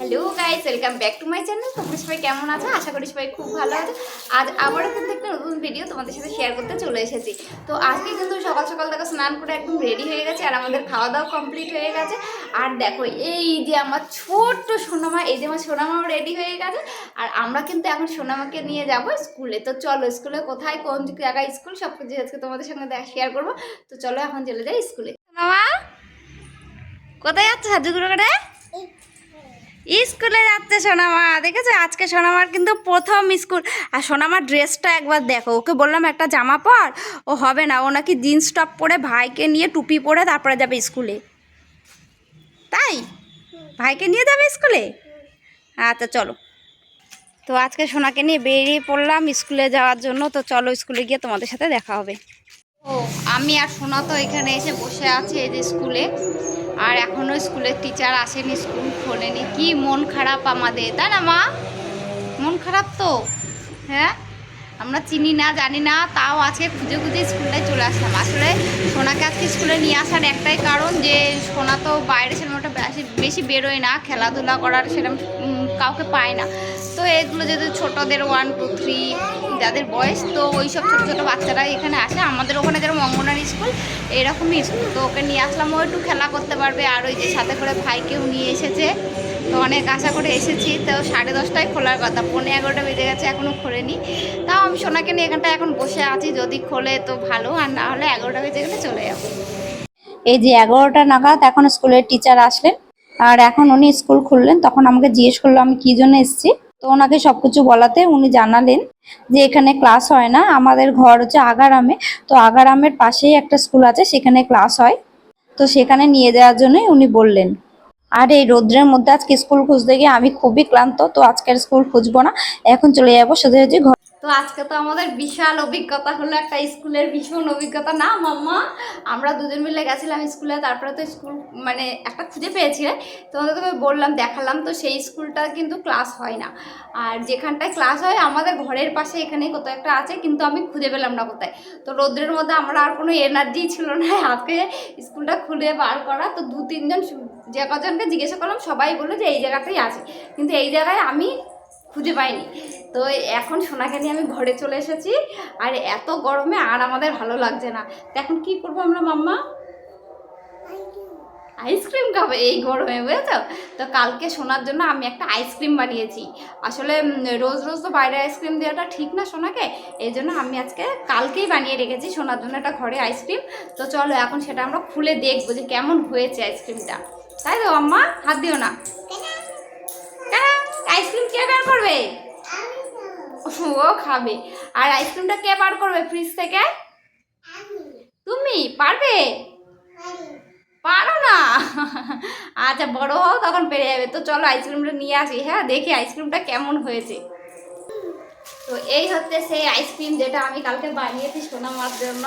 Hello guys, welcome back to my channel. তোমরা সবাই কেমন আছো? আশা করি সবাই খুব ভালো আছে। আজ আবারও কিন্তু একটা নতুন ভিডিও তোমাদের সাথে শেয়ার করতে চলে এসেছি। তো আজকে কিন্তু সকাল সকাল দেখো স্নান করে একদম রেডি হয়ে গেছে আর আমাদের খাওয়া দাওয়া কমপ্লিট হয়ে গেছে। আর দেখো এই যে আমার ছোট্ট সোনামা, এই যে আমার সোনামাও রেডি হয়ে গেছে। আর আমরা কিন্তু এখন সোনামাকে নিয়ে যাব স্কুলে। তো চলো, স্কুলে কোথায় কোন জায়গায় স্কুল সব কিছু আজকে তোমাদের সঙ্গে শেয়ার করবো। তো চলো এখন চলে যাই স্কুলে। সোনামা কোথায় যাচ্ছে সাজুগুলো করে? স্কুলে যাচ্ছে সোনামা। দেখেছো আজকে সোনামার কিন্তু প্রথম স্কুল। আর সোনামার ড্রেসটা একবার দেখো, ওকে বললাম একটা জামা পর, ও হবে না, ও নাকি জিন্স টপ পরে ভাইকে নিয়ে টুপি পরে তারপরে যাবে স্কুলে। তাই ভাইকে নিয়ে যাবে স্কুলে? আচ্ছা চলো। তো আজকে সোনাকে নিয়ে বেরিয়ে পড়লাম স্কুলে যাওয়ার জন্য। তো চলো স্কুলে গিয়ে তোমাদের সাথে দেখা হবে। ও আমি আর সোনা তো এখানে এসে বসে আছে এই যে স্কুলে। আর এখনো স্কুলের টিচার আসেনি, স্কুল খোলেনি। কি মন খারাপ আমাদের, তাই না মা? মন খারাপ তো। হ্যাঁ, আমরা চিনি না জানি না, তাও আজকে খুঁজে খুঁজে স্কুলটায় চলে আসলাম। আসলে সোনাকে আজকে স্কুলে নিয়ে আসার একটাই কারণ যে সোনা তো বাইরে সেরকম একটা বেশি বেরোয় না, খেলাধুলা করার সেরকম কাউকে পায় না। তো এগুলো যদি ছোটদের 1, 2, 3 যাদের বয়স, তো ওই সব ছোটো ছোটো বাচ্চারা এখানে আসে। আমাদের ওখানে যেরকম অঙ্গনারী স্কুল, এরকমই স্কুল। তো ওকে নিয়ে আসলাম, ও একটু খেলা করতে পারবে। আর ওই যে সাথে করে ভাইকেও নিয়ে এসেছে। তো অনেক আশা করে এসেছি। তো 10:30টায় খোলার কথা, 11:45 বেজে গেছে, এখনও খোলেনি। তাও আমি সোনাকে নিয়ে এখানটা এখন বসে আছি, যদি খোলে তো ভালো, আর না হলে 11টা বেজে গেলে চলে যাবো। এই যে 11টা নাগাদ এখন স্কুলের টিচার আসলেন। আর এখন উনি স্কুল খুললেন, তখন আমাকে জিজ্ঞেস করলো আমি কি জন্য এসেছি। তো ওনাকে সবকিছু বলাতে উনি জানালেন যে এখানে ক্লাস হয় না, আমাদের ঘর হচ্ছে আগারামে। তো আগারামের পাশেই একটা স্কুল আছে, সেখানে ক্লাস হয়। তো সেখানে নিয়ে যাওয়ার জন্যই উনি বললেন। আর এই রোদ্রের মধ্যে আজকে স্কুল খুঁজতে গিয়ে আমি খুবই ক্লান্ত। তো আজকের স্কুল খুঁজবো না, এখন চলে যাবো সোজাসুজি ঘর। তো আজকে তো আমাদের বিশাল অভিজ্ঞতা হলো, একটা স্কুলের ভীষণ অভিজ্ঞতা না মাম্মা? আমরা দুজন মিলে গেছিলাম স্কুলে, তারপরে তো স্কুল মানে একটা খুঁজে পেয়েছি, তোমাদেরকে বললাম, দেখালাম। তো সেই স্কুলটা কিন্তু ক্লাস হয় না। আর যেখানটায় ক্লাস হয় আমাদের ঘরের পাশে এখানেই কোথাও একটা আছে, কিন্তু আমি খুঁজে পেলাম না কোথায়। তো রোদ্রের মধ্যে আমরা আর কোনো এনার্জি ছিল না আজকে স্কুলটা খুলে বার করা। তো 2-3 জন যে কজনকে জিজ্ঞাসা করলাম, সবাই বললো যে এই জায়গাতেই আছে, কিন্তু এই জায়গায় আমি খুঁজে পাইনি। তো এখন সোনাকে নিয়ে আমি ঘরে চলে এসেছি। আর এত গরমে আর আমাদের ভালো লাগছে না। তো এখন কি করবো আমরা মাম্মা? আইসক্রিম খাবে এই গরমে, বুঝেছো? তো কালকে সোনার জন্য আমি একটা আইসক্রিম বানিয়েছি। আসলে রোজ রোজ তো বাইরে আইসক্রিম দেওয়াটা ঠিক না সোনাকে, এই জন্য আমি আজকে কালকেই বানিয়ে রেখেছি সোনার জন্য একটা ঘরে আইসক্রিম। তো চলো এখন সেটা আমরা খুলে দেখবো যে কেমন হয়েছে আইসক্রিমটা। তাই তো আম্মা? হাত দিও না। কেন? আইসক্রিম কে বার করবে? ও খাবে। আর আইসক্রিমটা কে বার করবে ফ্রিজ থেকে? তুমি পারবে? পারো না? আচ্ছা, বড় হও তখন পেরে যাবে। তো চলো আইসক্রিমটা নিয়ে আসি। হ্যাঁ, দেখি আইসক্রিমটা কেমন হয়েছে। তো এই হচ্ছে সেই আইসক্রিম যেটা আমি কালকে বানিয়েছি সোনামার জন্য।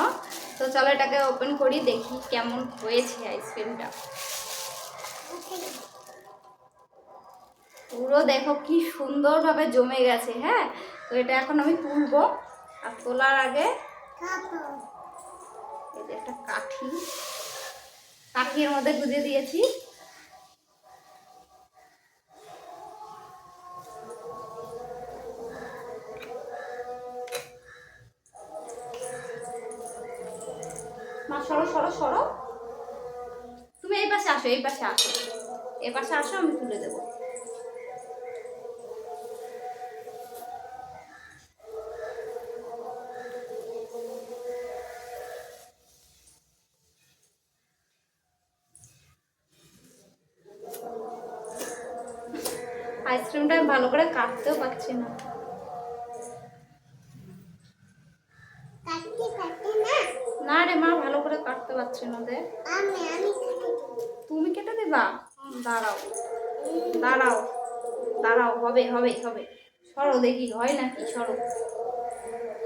তো চলো এটাকে ওপেন করি, দেখি কেমন হয়েছে আইসক্রিমটা। পুরো দেখো কি সুন্দরভাবে জমে গেছে। হ্যাঁ, তো এটা এখন আমি তুলবো। আর তোলার আগে এই যে একটা কাঠির মধ্যে গুঁজে দিয়েছি। মা সরো সরো সরো, তুমি এই পাশে আসো, এই পাশে আসো, এই পাশে আসো, আমি তুলে দেবো। আইসক্রিমটা ভালো করে কাটতেও পারছি না। না রে মা, ভালো করে কাটতে পারছি না। দেখ, তুমি কেটে দেবা? দাঁড়াও দাঁড়াও দাঁড়াও, হবে হবে হবে। সরো দেখি হয় নাকি, সরো।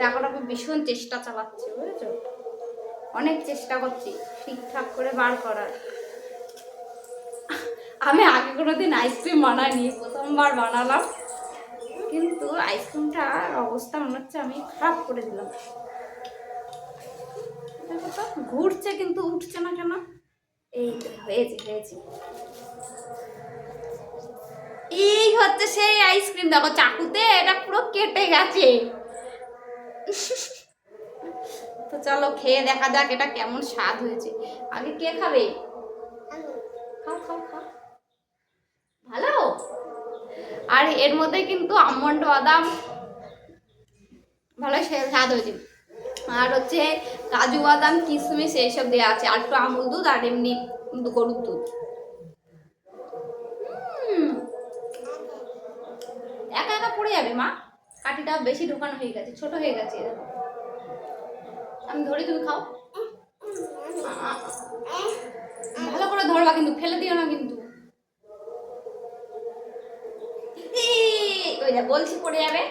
এখন আমি ভীষণ চেষ্টা চালাচ্ছি, বুঝেছো? অনেক চেষ্টা করছি ঠিকঠাক করে বার করার। আমি আগে কোনোদিন আইসক্রিম বানাইনি, প্রথমবার বানালাম। কিন্তু আইসক্রিমটার অবস্থা মনে হচ্ছে আমি খারাপ করে দিলাম। দেখো তো ঘুরছে কিন্তু উঠছে না কেন? এই হয়েছে হয়েছে। হচ্ছে সেই আইসক্রিম, দেখো চাকুতে এটা পুরো কেটে গেছে। তো চলো খেয়ে দেখা যাক এটা কেমন স্বাদ হয়েছে। আগে কে খাবে? খাও খাও খাও, ভালো। আর এর মধ্যে কিন্তু আমন্ড বাদাম ভালো স্বাদ হয়েছে, আর হচ্ছে কাজু বাদাম কিশমিশ এইসব দেওয়া আছে, আর একটু আমুল দুধ আর এমনি গরুর দুধ। একা একা পড়ে যাবে মা, কাঠিটা বেশি ঢোকানো হয়ে গেছে, ছোট হয়ে গেছে। আমি ধরি, তুমি খাও। ভালো করে ধরবা কিন্তু, ফেলে দিও না কিন্তু। ওই দেখ বলছি পড়ে যাবে।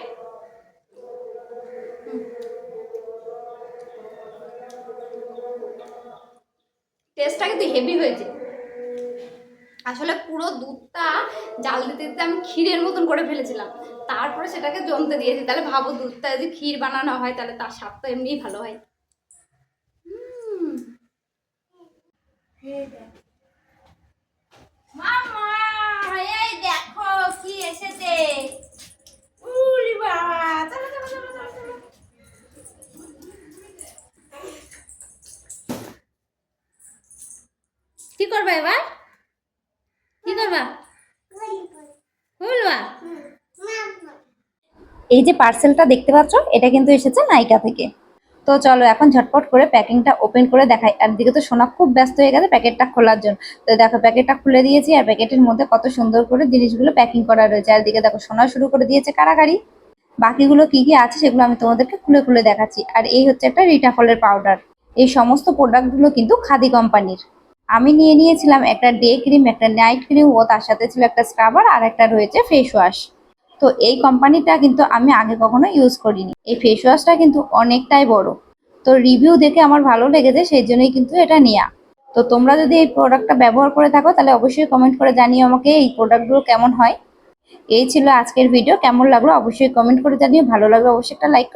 টেস্টটা কিন্তু হেভি হয়েছে। আসলে পুরো দুধটা জাল দিতে দিতে আমি ক্ষীরের মতন করে ফেলেছিলাম, তারপরে সেটাকে জমতে দিয়েছি। তাহলে ভাবো দুধটা যদি ক্ষীর বানানো হয় তাহলে তার স্বাদ তো এমনিই ভালো হয়। মামা এই দেখো কি এসেছে। উরি বাবা, চলো চলো চলো চলো চলো। কি করবে এবার? কি করবা? বলবা? এই যে পার্সেলটা দেখতে পাচ্ছ, এটা কিন্তু এসেছে নাইকা থেকে। তো চলো এখন ঝটপট করে প্যাকিংটা ওপেন করে দেখাই। আর দিকে তো সোনা খুব ব্যস্ত হয়ে গেছে প্যাকেটটা খোলার জন্য। তো দেখো প্যাকেটটা খুলে দিয়েছি, আর প্যাকেটের মধ্যে কত সুন্দর করে জিনিসগুলো প্যাকিং করা রয়েছে। আর দিকে দেখো সোনা শুরু করে দিয়েছে কাড়াকাড়ি। বাকিগুলো কি কি আছে সেগুলো আমি তোমাদেরকে খুলে খুলে দেখাচ্ছি। আর এই হচ্ছে একটা রিটাফলের পাউডার। এই সমস্ত প্রোডাক্টগুলো কিন্তু খাদি কোম্পানির। আমি নিয়ে নিয়েছিলাম একটা ডে ক্রিম, একটা নাইট ক্রিম, ও তার সাথে ছিল একটা স্ক্রাবার, আর একটা রয়েছে ফেস ওয়াশ। তো এই কোম্পানিটা কিন্তু আমি আগে কখনো ইউজ করিনি। এই ফেস ওয়াশটা কিন্তু অনেকটাই বড়। তো রিভিউ দেখে আমার ভালো লেগেছে, সেই জন্যই কিন্তু এটা নেওয়া। তো তোমরা যদি এই প্রোডাক্টটা ব্যবহার করে থাকো তাহলে অবশ্যই কমেন্ট করে জানিও আমাকে এই প্রোডাক্টগুলো কেমন হয়। এই ছিল আজকের ভিডিও, কেমন লাগলো অবশ্যই কমেন্ট করে জানিও, ভালো লাগলো অবশ্যই একটা লাইক